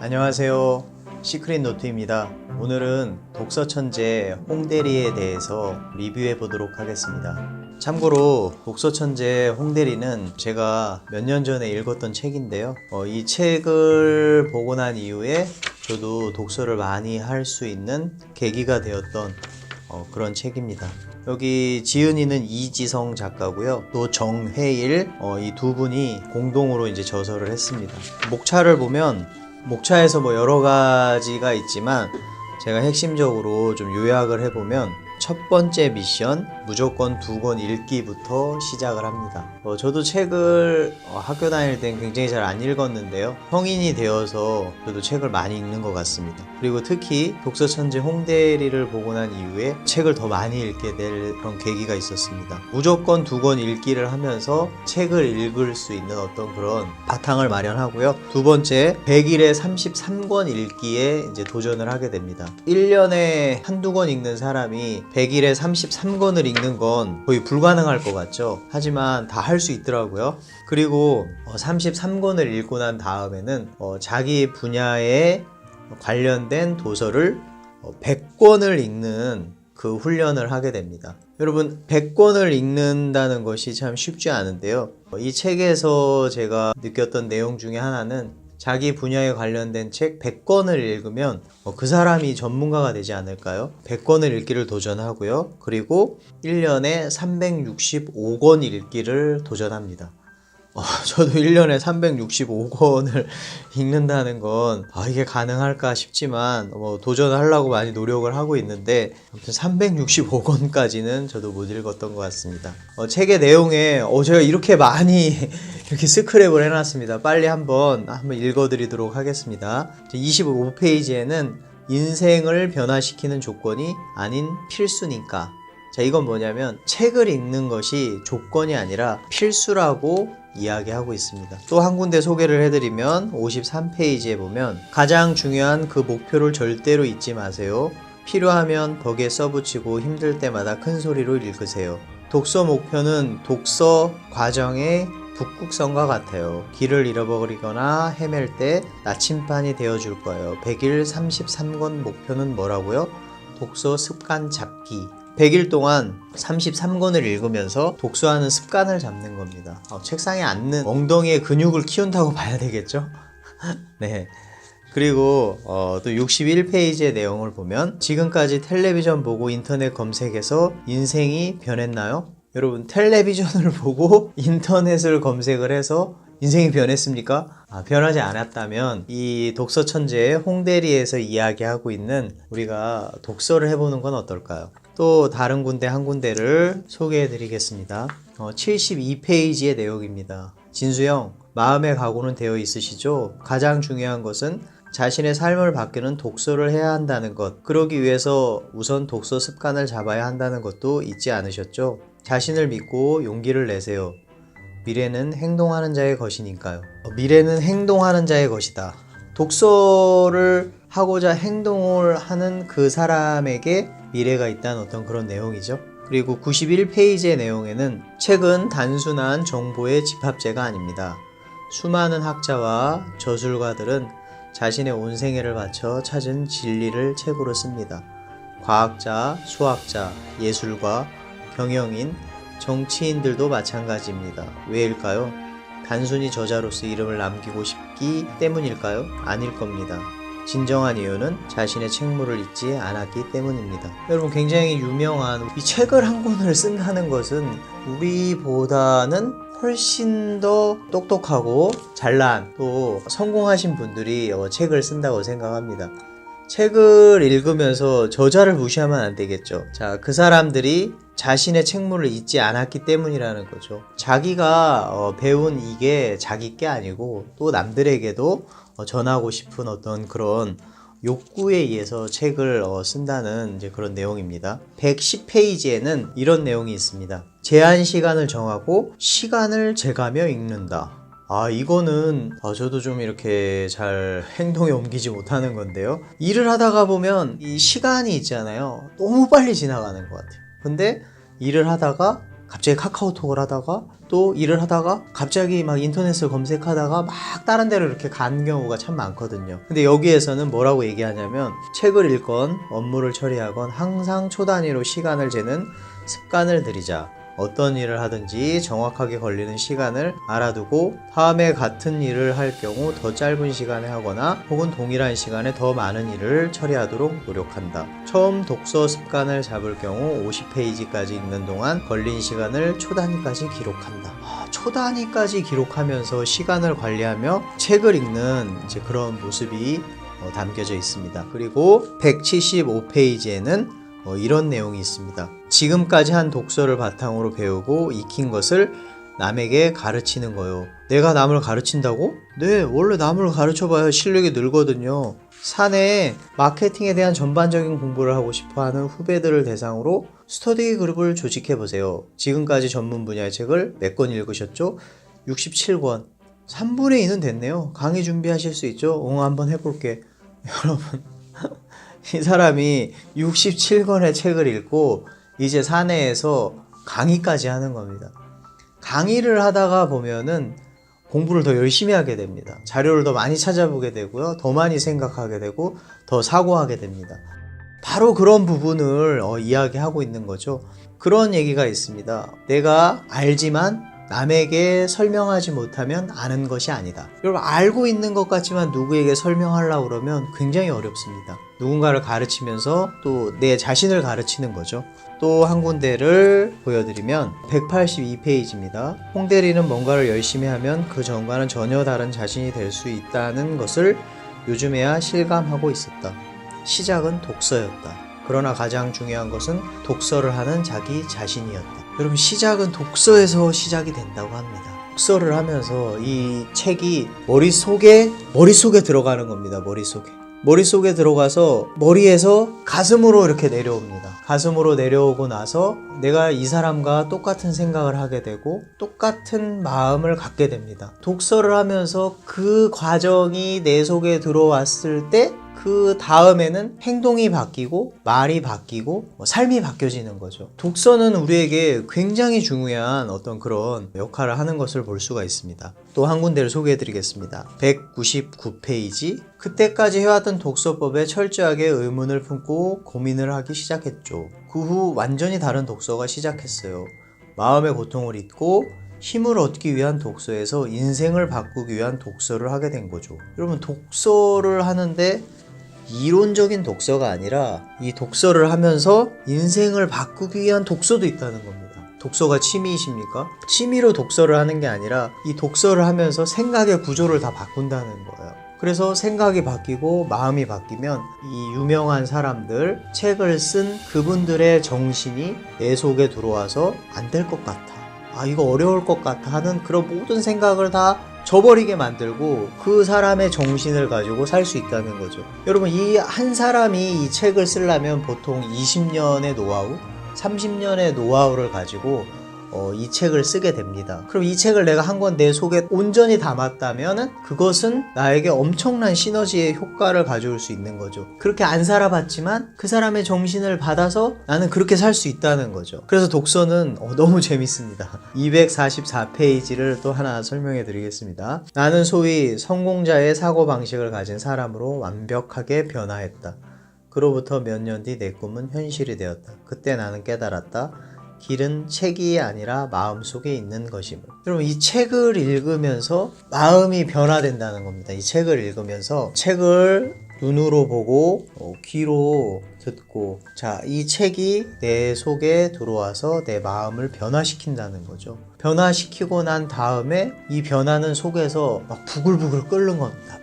안녕하세요. 시크릿 노트입니다. 오늘은 독서천재 홍대리에 대해서 리뷰해 보도록 하겠습니다. 참고로 독서천재 홍대리는 제가 몇 년 전에 읽었던 책인데요. 이 책을 보고 난 이후에 저도 독서를 많이 할 수 있는 계기가 되었던 그런 책입니다. 여기 지은이는 이지성 작가고요. 또 정회일 이 두 분이 공동으로 이제 저서를 했습니다. 목차를 보면 목차에서 뭐 여러 가지가 있지만 제가 핵심적으로 좀 요약을 해보면 첫 번째 미션 무조건 2권 읽기부터 시작을 합니다. 저도 책을 학교 다닐 땐 굉장히 잘 안 읽었는데요. 성인이 되어서 저도 책을 많이 읽는 것 같습니다. 그리고 특히 독서천재 홍대리를 보고 난 이후에 책을 더 많이 읽게 될 그런 계기가 있었습니다. 무조건 2권 읽기를 하면서 책을 읽을 수 있는 어떤 그런 바탕을 마련하고요. 두 번째, 100일에 33권 읽기에 이제 도전을 하게 됩니다. 1년에 한두 권 읽는 사람이 100일에 33권을 읽는 건 거의 불가능할 것 같죠. 하지만 다 할 수 있더라고요. 그리고 33권을 읽고 난 다음에는 자기 분야에 관련된 도서를 100권을 읽는 그 훈련을 하게 됩니다. 여러분, 100권을 읽는다는 것이 참 쉽지 않은데요. 이 책에서 제가 느꼈던 내용 중에 하나는 자기 분야에 관련된 책 100권을 읽으면 그 사람이 전문가가 되지 않을까요? 100권을 읽기를 도전하고요. 그리고 1년에 365권 읽기를 도전합니다. 저도 1년에 365권을 읽는다는 건 이게 가능할까 싶지만 도전을 하려고 많이 노력을 하고 있는데 아무튼 365권까지는 저도 못 읽었던 것 같습니다. 책의 내용에 제가 이렇게 많이 이렇게 스크랩을 해놨습니다. 빨리 한번 읽어드리도록 하겠습니다. 25페이지에는 인생을 변화시키는 조건이 아닌 필수니까. 자, 이건 뭐냐면 책을 읽는 것이 조건이 아니라 필수라고 이야기하고 있습니다. 또 한 군데 소개를 해드리면 53페이지에 보면 가장 중요한 그 목표를 절대로 잊지 마세요. 필요하면 벽에 써붙이고 힘들 때마다 큰 소리로 읽으세요. 독서 목표는 독서 과정의 북극성과 같아요. 길을 잃어버리거나 헤맬 때 나침반이 되어줄 거예요. 100일 33권 목표는 뭐라고요? 독서 습관 잡기. 100일 동안 33권을 읽으면서 독서하는 습관을 잡는 겁니다. 책상에 앉는 엉덩이의 근육을 키운다고 봐야 되겠죠? 네. 그리고 또 61페이지의 내용을 보면 지금까지 텔레비전 보고 인터넷 검색해서 인생이 변했나요? 여러분, 텔레비전을 보고 인터넷을 검색을 해서 인생이 변했습니까? 변하지 않았다면 이 독서천재 홍대리에서 이야기하고 있는 우리가 독서를 해보는 건 어떨까요? 또 다른 군데 한 군데를 소개해 드리겠습니다. 72페이지의 내용입니다. 진수형, 마음의 각오는 되어 있으시죠? 가장 중요한 것은 자신의 삶을 바꾸는 독서를 해야 한다는 것. 그러기 위해서 우선 독서 습관을 잡아야 한다는 것도 잊지 않으셨죠? 자신을 믿고 용기를 내세요. 미래는 행동하는 자의 것이니까요. 미래는 행동하는 자의 것이다. 독서를 하고자 행동을 하는 그 사람에게 미래가 있다는 어떤 그런 내용이죠. 그리고 91페이지의 내용에는 책은 단순한 정보의 집합체가 아닙니다. 수많은 학자와 저술가들은 자신의 온 생애를 바쳐 찾은 진리를 책으로 씁니다. 과학자, 수학자, 예술가, 경영인, 정치인들도 마찬가지입니다. 왜일까요? 단순히 저자로서 이름을 남기고 싶기 때문일까요? 아닐 겁니다. 진정한 이유는 자신의 책무를 잊지 않았기 때문입니다. 여러분, 굉장히 유명한 이 책을 한 권을 쓴다는 것은 우리보다는 훨씬 더 똑똑하고 잘난 또 성공하신 분들이 책을 쓴다고 생각합니다. 책을 읽으면서 저자를 무시하면 안 되겠죠. 자, 그 사람들이 자신의 책무를 잊지 않았기 때문이라는 거죠. 자기가 배운 이게 자기 게 아니고 또 남들에게도 전하고 싶은 어떤 그런 욕구에 의해서 책을 쓴다는 이제 그런 내용입니다. 110페이지에는 이런 내용이 있습니다. 제한 시간을 정하고 시간을 재가며 읽는다. 이거는 저도 좀 이렇게 잘 행동에 옮기지 못하는 건데요. 일을 하다가 보면 이 시간이 있잖아요. 너무 빨리 지나가는 것 같아요. 근데 일을 하다가 갑자기 카카오톡을 하다가 또 일을 하다가 갑자기 막 인터넷을 검색하다가 막 다른 데로 이렇게 가는 경우가 참 많거든요. 근데 여기에서는 뭐라고 얘기하냐면 책을 읽건 업무를 처리하건 항상 초 단위로 시간을 재는 습관을 들이자. 어떤 일을 하든지 정확하게 걸리는 시간을 알아두고 다음에 같은 일을 할 경우 더 짧은 시간에 하거나 혹은 동일한 시간에 더 많은 일을 처리하도록 노력한다. 처음 독서 습관을 잡을 경우 50페이지까지 읽는 동안 걸린 시간을 초 단위까지 기록한다. 초 단위까지 기록하면서 시간을 관리하며 책을 읽는 이제 그런 모습이 담겨져 있습니다. 그리고 175페이지에는 이런 내용이 있습니다. 지금까지 한 독서를 바탕으로 배우고 익힌 것을 남에게 가르치는 거요. 내가 남을 가르친다고? 네, 원래 남을 가르쳐봐야 실력이 늘거든요. 사내에 마케팅에 대한 전반적인 공부를 하고 싶어하는 후배들을 대상으로 스터디 그룹을 조직해보세요. 지금까지 전문 분야의 책을 몇 권 읽으셨죠? 67권. 3분의 2는 됐네요. 강의 준비하실 수 있죠? 한번 해볼게. 여러분, 이 사람이 67권의 책을 읽고 이제 사내에서 강의까지 하는 겁니다. 강의를 하다가 보면은 공부를 더 열심히 하게 됩니다. 자료를 더 많이 찾아보게 되고요. 더 많이 생각하게 되고 더 사고하게 됩니다. 바로 그런 부분을 이야기하고 있는 거죠. 그런 얘기가 있습니다. 내가 알지만 남에게 설명하지 못하면 아는 것이 아니다. 여러분, 알고 있는 것 같지만 누구에게 설명하려고 그러면 굉장히 어렵습니다. 누군가를 가르치면서 또 내 자신을 가르치는 거죠. 또 한 군데를 보여드리면 182페이지입니다. 홍대리는 뭔가를 열심히 하면 그 전과는 전혀 다른 자신이 될 수 있다는 것을 요즘에야 실감하고 있었다. 시작은 독서였다. 그러나 가장 중요한 것은 독서를 하는 자기 자신이었다. 여러분, 시작은 독서에서 시작이 된다고 합니다. 독서를 하면서 이 책이 머릿속에 들어가는 겁니다. 머릿속에 들어가서 머리에서 가슴으로 이렇게 내려옵니다. 가슴으로 내려오고 나서 내가 이 사람과 똑같은 생각을 하게 되고 똑같은 마음을 갖게 됩니다. 독서를 하면서 그 과정이 내 속에 들어왔을 때 그 다음에는 행동이 바뀌고 말이 바뀌고 삶이 바뀌어지는 거죠. 독서는 우리에게 굉장히 중요한 어떤 그런 역할을 하는 것을 볼 수가 있습니다. 또 한 군데를 소개해 드리겠습니다. 199페이지. 그때까지 해왔던 독서법에 철저하게 의문을 품고 고민을 하기 시작했죠. 그 후 완전히 다른 독서가 시작했어요. 마음의 고통을 잊고 힘을 얻기 위한 독서에서 인생을 바꾸기 위한 독서를 하게 된 거죠. 여러분, 독서를 하는데 이론적인 독서가 아니라 이 독서를 하면서 인생을 바꾸기 위한 독서도 있다는 겁니다. 독서가 취미이십니까? 취미로 독서를 하는 게 아니라 이 독서를 하면서 생각의 구조를 다 바꾼다는 거예요. 그래서 생각이 바뀌고 마음이 바뀌면 이 유명한 사람들, 책을 쓴 그분들의 정신이 내 속에 들어와서 안 될 것 같아, 이거 어려울 것 같아 하는 그런 모든 생각을 다 저버리게 만들고 그 사람의 정신을 가지고 살 수 있다는 거죠. 여러분, 이 한 사람이 이 책을 쓰려면 보통 20년의 노하우, 30년의 노하우를 가지고 이 책을 쓰게 됩니다. 그럼 이 책을 내가 한 권 내 속에 온전히 담았다면 그것은 나에게 엄청난 시너지의 효과를 가져올 수 있는 거죠. 그렇게 안 살아봤지만 그 사람의 정신을 받아서 나는 그렇게 살 수 있다는 거죠. 그래서 독서는 너무 재밌습니다. 244페이지를 또 하나 설명해 드리겠습니다. 나는 소위 성공자의 사고방식을 가진 사람으로 완벽하게 변화했다. 그로부터 몇 년 뒤 내 꿈은 현실이 되었다. 그때 나는 깨달았다. 길은 책이 아니라 마음속에 있는 것임을. 여러분, 이 책을 읽으면서 마음이 변화된다는 겁니다. 이 책을 읽으면서 책을 눈으로 보고 귀로 듣고, 이 책이 내 속에 들어와서 내 마음을 변화시킨다는 거죠. 변화시키고 난 다음에 이 변화는 속에서 막 부글부글 끓는 겁니다.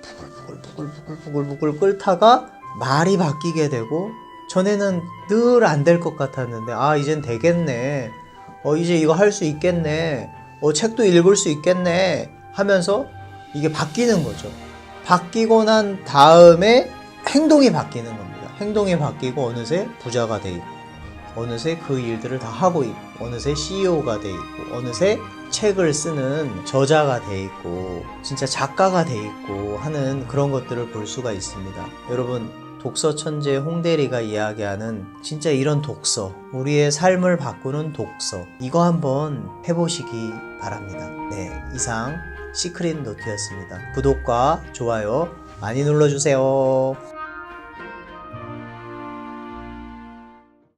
부글부글 끓다가 말이 바뀌게 되고, 전에는 늘 안 될 것 같았는데 이젠 되겠네, 이제 이거 할 수 있겠네, 책도 읽을 수 있겠네 하면서 이게 바뀌는 거죠. 바뀌고 난 다음에 행동이 바뀌는 겁니다. 행동이 바뀌고 어느새 부자가 돼 있고, 어느새 그 일들을 다 하고 있고, 어느새 CEO가 돼 있고, 어느새 책을 쓰는 저자가 돼 있고, 진짜 작가가 돼 있고 하는 그런 것들을 볼 수가 있습니다. 여러분, 독서 천재 홍대리가 이야기하는 진짜 이런 독서, 우리의 삶을 바꾸는 독서, 이거 한번 해보시기 바랍니다. 네, 이상 시크릿 노트였습니다. 구독과 좋아요 많이 눌러주세요.